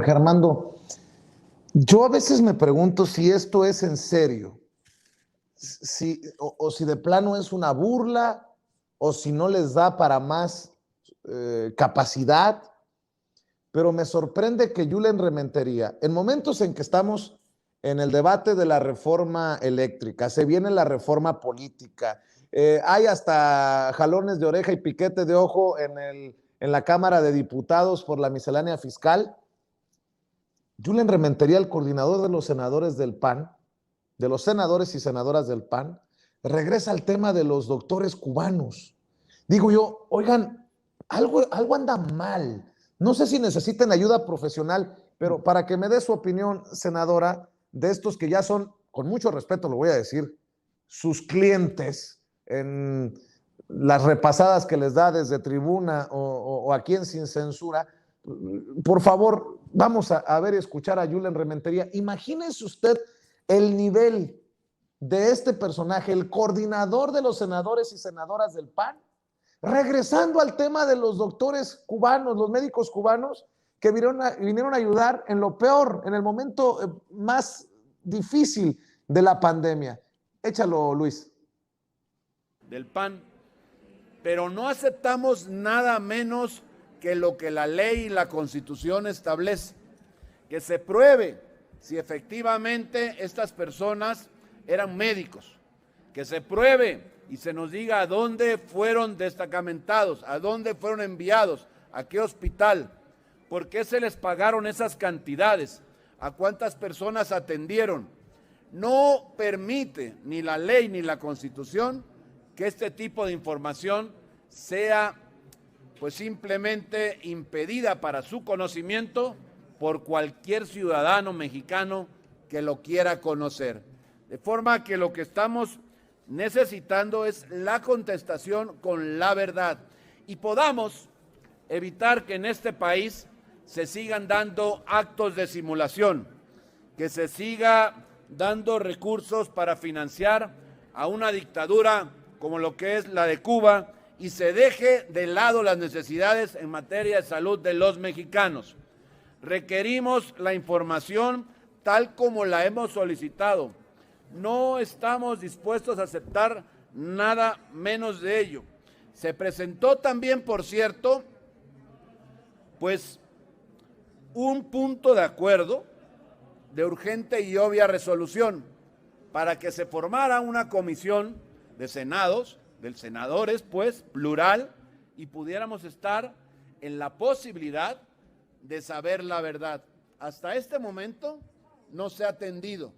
Jorge Armando, yo a veces me pregunto si esto es en serio, o si de plano es una burla, o si no les da para más capacidad, pero me sorprende que Julen Rementería, en momentos en que estamos en el debate de la reforma eléctrica, se viene la reforma política, hay hasta jalones de oreja y piquete de ojo en la Cámara de Diputados por la miscelánea fiscal. Julen Rementería, el coordinador de los senadores del PAN, de los senadores y senadoras del PAN, regresa al tema de los doctores cubanos. Digo yo, oigan, algo anda mal. No sé si necesiten ayuda profesional, pero para que me dé su opinión, senadora, de estos que ya son, con mucho respeto lo voy a decir, sus clientes en las repasadas que les da desde tribuna o aquí en Sin Censura. Por favor, vamos a ver y escuchar a Julen Rementería. Imagínense usted el nivel de este personaje, el coordinador de los senadores y senadoras del PAN, regresando al tema de los doctores cubanos, los médicos cubanos, que vinieron a ayudar en lo peor, en el momento más difícil de la pandemia. Échalo, Luis. Del PAN, pero no aceptamos nada menos que lo que la ley y la Constitución establece, que se pruebe si efectivamente estas personas eran médicos, que se pruebe y se nos diga a dónde fueron destacamentados, a dónde fueron enviados, a qué hospital, por qué se les pagaron esas cantidades, a cuántas personas atendieron. No permite ni la ley ni la Constitución que este tipo de información sea pues simplemente impedida para su conocimiento por cualquier ciudadano mexicano que lo quiera conocer. De forma que lo que estamos necesitando es la contestación con la verdad y podamos evitar que en este país se sigan dando actos de simulación, que se siga dando recursos para financiar a una dictadura como lo que es la de Cuba y se deje de lado las necesidades en materia de salud de los mexicanos. Requerimos la información tal como la hemos solicitado. No estamos dispuestos a aceptar nada menos de ello. Se presentó también, por cierto, pues un punto de acuerdo de urgente y obvia resolución para que se formara una comisión de senadores, pues, plural, y pudiéramos estar en la posibilidad de saber la verdad. Hasta este momento no se ha atendido.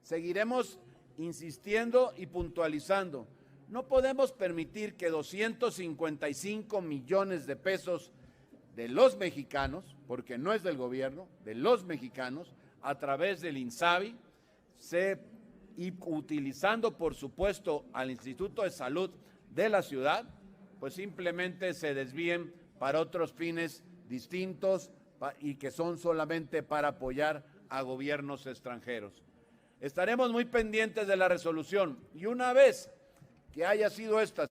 Seguiremos insistiendo y puntualizando. No podemos permitir que 255 millones de pesos de los mexicanos, porque no es del gobierno, de los mexicanos, a través del INSABI, y utilizando, por supuesto, al Instituto de Salud de la ciudad, pues simplemente se desvíen para otros fines distintos y que son solamente para apoyar a gobiernos extranjeros. Estaremos muy pendientes de la resolución y una vez que haya sido esta.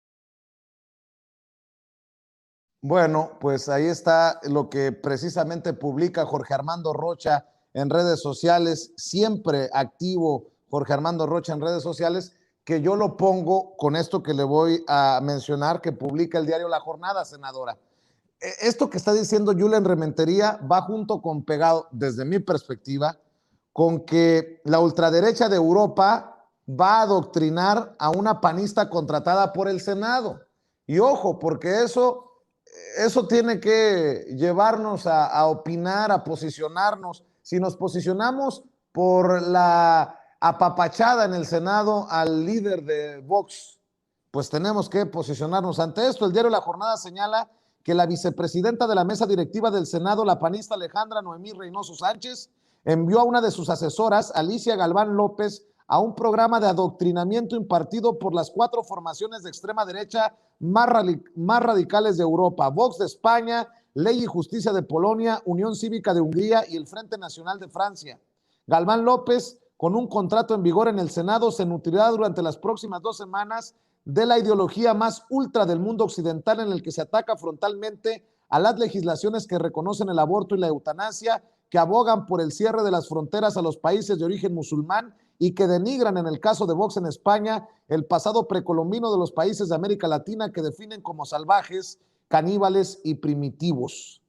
Bueno, pues ahí está lo que precisamente publica Jorge Armando Rocha en redes sociales, siempre activo Jorge Armando Rocha en redes sociales, que yo lo pongo con esto que le voy a mencionar, que publica el diario La Jornada, senadora. Esto que está diciendo Julen Rementería va junto con pegado, desde mi perspectiva, con que la ultraderecha de Europa va a adoctrinar a una panista contratada por el Senado. Y ojo, porque eso tiene que llevarnos a opinar, a posicionarnos. Si nos posicionamos por la apapachada en el Senado al líder de Vox, pues tenemos que posicionarnos ante esto. El diario La Jornada señala que la vicepresidenta de la mesa directiva del Senado, la panista Alejandra Noemí Reynoso Sánchez, envió a una de sus asesoras, Alicia Galván López, a un programa de adoctrinamiento impartido por las 4 formaciones de extrema derecha más radicales de Europa: Vox de España, Ley y Justicia de Polonia, Unión Cívica de Hungría y el Frente Nacional de Francia. Galván López, con un contrato en vigor en el Senado, se nutrirá durante las próximas 2 semanas de la ideología más ultra del mundo occidental, en el que se ataca frontalmente a las legislaciones que reconocen el aborto y la eutanasia, que abogan por el cierre de las fronteras a los países de origen musulmán y que denigran, en el caso de Vox en España, el pasado precolombino de los países de América Latina, que definen como salvajes, caníbales y primitivos.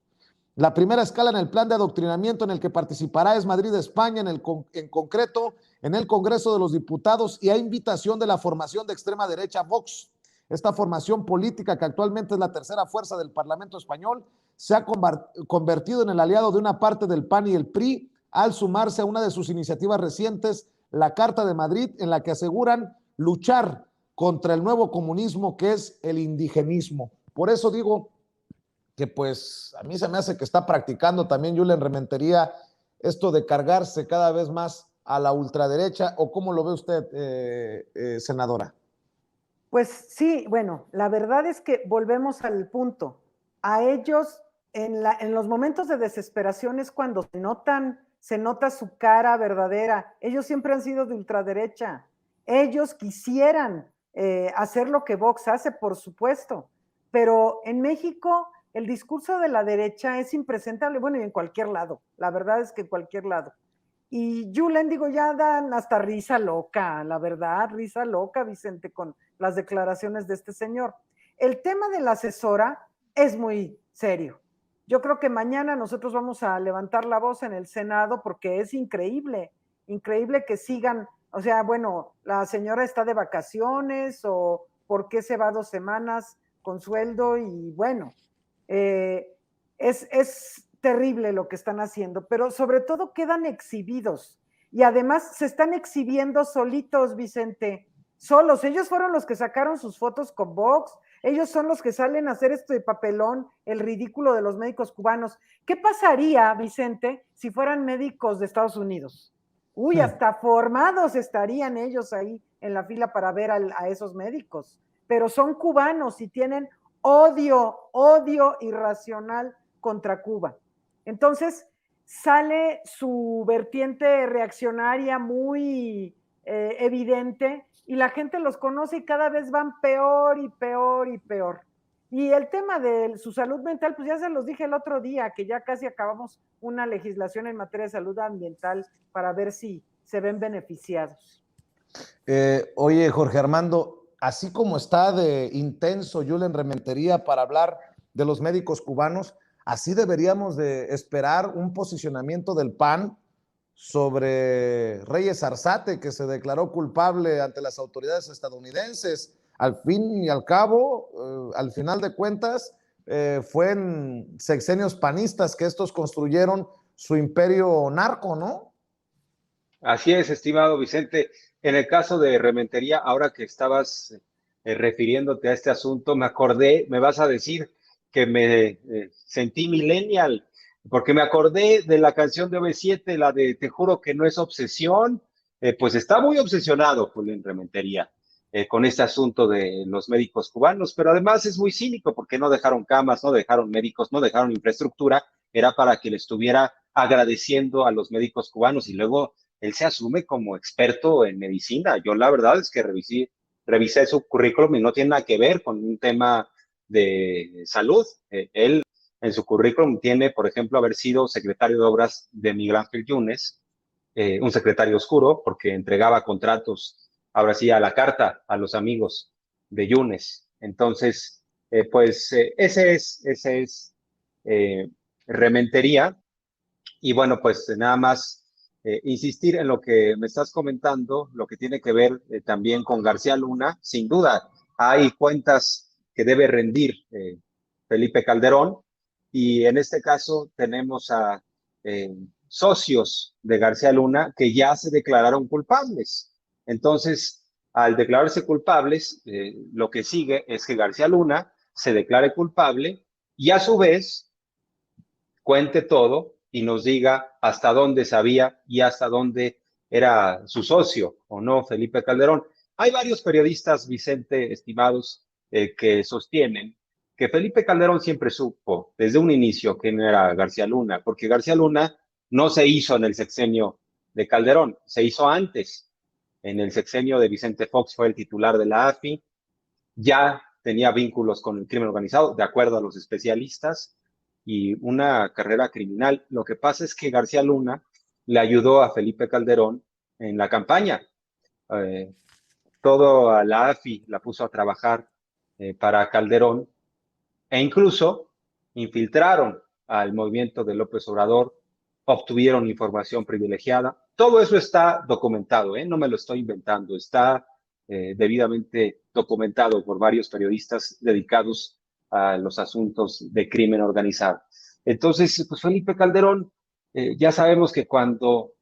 La primera escala en el plan de adoctrinamiento en el que participará es Madrid, España, en concreto en el Congreso de los Diputados, y a invitación de la formación de extrema derecha Vox. Esta formación política, que actualmente es la tercera fuerza del Parlamento español, se ha convertido en el aliado de una parte del PAN y el PRI al sumarse a una de sus iniciativas recientes, la Carta de Madrid, en la que aseguran luchar contra el nuevo comunismo, que es el indigenismo. Por eso digo que pues a mí se me hace que está practicando también Julen Rementería esto de cargarse cada vez más a la ultraderecha, ¿o cómo lo ve usted, senadora? Pues sí, bueno, la verdad es que volvemos al punto. A ellos, en los momentos de desesperación es cuando se nota su cara verdadera. Ellos siempre han sido de ultraderecha. Ellos quisieran hacer lo que Vox hace, por supuesto, pero en México el discurso de la derecha es impresentable, bueno, y en cualquier lado, la verdad es que en cualquier lado. Y Julen, digo, ya dan hasta risa loca, la verdad, risa loca, Vicente, con las declaraciones de este señor. El tema de la asesora es muy serio. Yo creo que mañana nosotros vamos a levantar la voz en el Senado porque es increíble que sigan, o sea, bueno, la señora está de vacaciones o por qué se va 2 semanas con sueldo y bueno, es terrible lo que están haciendo, pero sobre todo quedan exhibidos y además se están exhibiendo solitos, Vicente, solos. Ellos fueron los que sacaron sus fotos con Vox, ellos son los que salen a hacer esto de papelón, el ridículo de los médicos cubanos. ¿Qué pasaría, Vicente, si fueran médicos de Estados Unidos? Uy, hasta formados estarían ellos ahí en la fila para ver a esos médicos, pero son cubanos y tienen odio irracional contra Cuba. Entonces sale su vertiente reaccionaria muy evidente y la gente los conoce y cada vez van peor y peor y peor. Y el tema de su salud mental, pues ya se los dije el otro día, que ya casi acabamos una legislación en materia de salud ambiental para ver si se ven beneficiados. Oye, Jorge Armando, así como está de intenso Julen Rementería para hablar de los médicos cubanos, así deberíamos de esperar un posicionamiento del PAN sobre Reyes Arzate, que se declaró culpable ante las autoridades estadounidenses. Al fin y al cabo, al final de cuentas, fue en sexenios panistas que estos construyeron su imperio narco, ¿no? Así es, estimado Vicente. En el caso de Rementería, ahora que estabas refiriéndote a este asunto, me acordé, me vas a decir que me sentí millennial, porque me acordé de la canción de OV7, la de Te juro que no es obsesión. Pues está muy obsesionado Julián Rementería con este asunto de los médicos cubanos, pero además es muy cínico porque no dejaron camas, no dejaron médicos, no dejaron infraestructura, era para que le estuviera agradeciendo a los médicos cubanos y luego él se asume como experto en medicina. Yo la verdad es que revisé su currículum y no tiene nada que ver con un tema de salud. Él en su currículum tiene, por ejemplo, haber sido secretario de Obras de Miguel Ángel Yunes, un secretario oscuro, porque entregaba contratos, ahora sí, a la carta a los amigos de Yunes. Entonces, ese es Rementería. Y bueno, pues nada más insistir en lo que me estás comentando, lo que tiene que ver también con García Luna. Sin duda, hay cuentas que debe rendir Felipe Calderón y en este caso tenemos a socios de García Luna que ya se declararon culpables. Entonces, al declararse culpables, lo que sigue es que García Luna se declare culpable y a su vez cuente todo y nos diga hasta dónde sabía y hasta dónde era su socio o no, Felipe Calderón. Hay varios periodistas, Vicente, estimados, que sostienen que Felipe Calderón siempre supo desde un inicio quién era García Luna, porque García Luna no se hizo en el sexenio de Calderón, se hizo antes. En el sexenio de Vicente Fox fue el titular de la AFI, ya tenía vínculos con el crimen organizado, de acuerdo a los especialistas, y una carrera criminal. Lo que pasa es que García Luna le ayudó a Felipe Calderón en la campaña. Todo a la AFI la puso a trabajar para Calderón, e incluso infiltraron al movimiento de López Obrador, obtuvieron información privilegiada. Todo eso está documentado, no me lo estoy inventando, está debidamente documentado por varios periodistas dedicados a los asuntos de crimen organizado. Entonces, pues Felipe Calderón, ya sabemos que cuando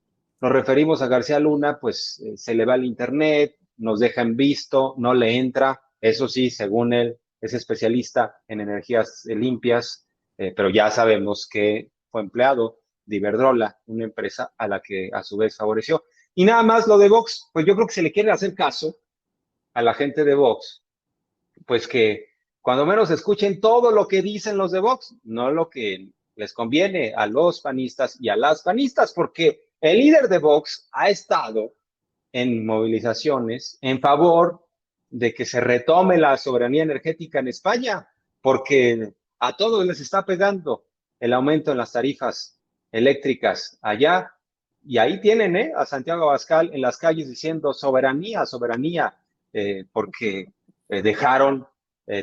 nos referimos a García Luna, pues se le va el internet, nos deja en visto, no le entra, eso sí, según él, es especialista en energías limpias, pero ya sabemos que fue empleado de Iberdrola, una empresa a la que a su vez favoreció. Y nada más lo de Vox, pues yo creo que se le quiere hacer caso a la gente de Vox, pues que cuando menos escuchen todo lo que dicen los de Vox, no lo que les conviene a los panistas y a las panistas, porque el líder de Vox ha estado en movilizaciones en favor de que se retome la soberanía energética en España, porque a todos les está pegando el aumento en las tarifas eléctricas allá, y ahí tienen a Santiago Abascal en las calles diciendo soberanía, soberanía, porque dejaron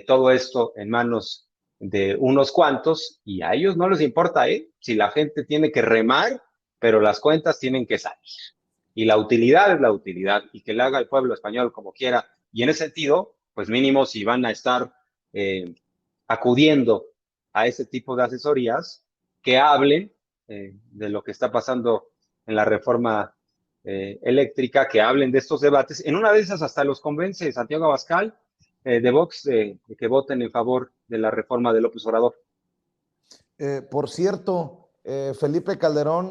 todo esto en manos de unos cuantos, y a ellos no les importa si la gente tiene que remar, pero las cuentas tienen que salir. Y la utilidad es la utilidad, y que le haga el pueblo español como quiera. Y en ese sentido, pues mínimo si van a estar acudiendo a ese tipo de asesorías, que hablen de lo que está pasando en la reforma eléctrica, que hablen de estos debates. En una de esas hasta los convence Santiago Abascal de Vox de que voten en favor de la reforma de López Obrador. Por cierto, Felipe Calderón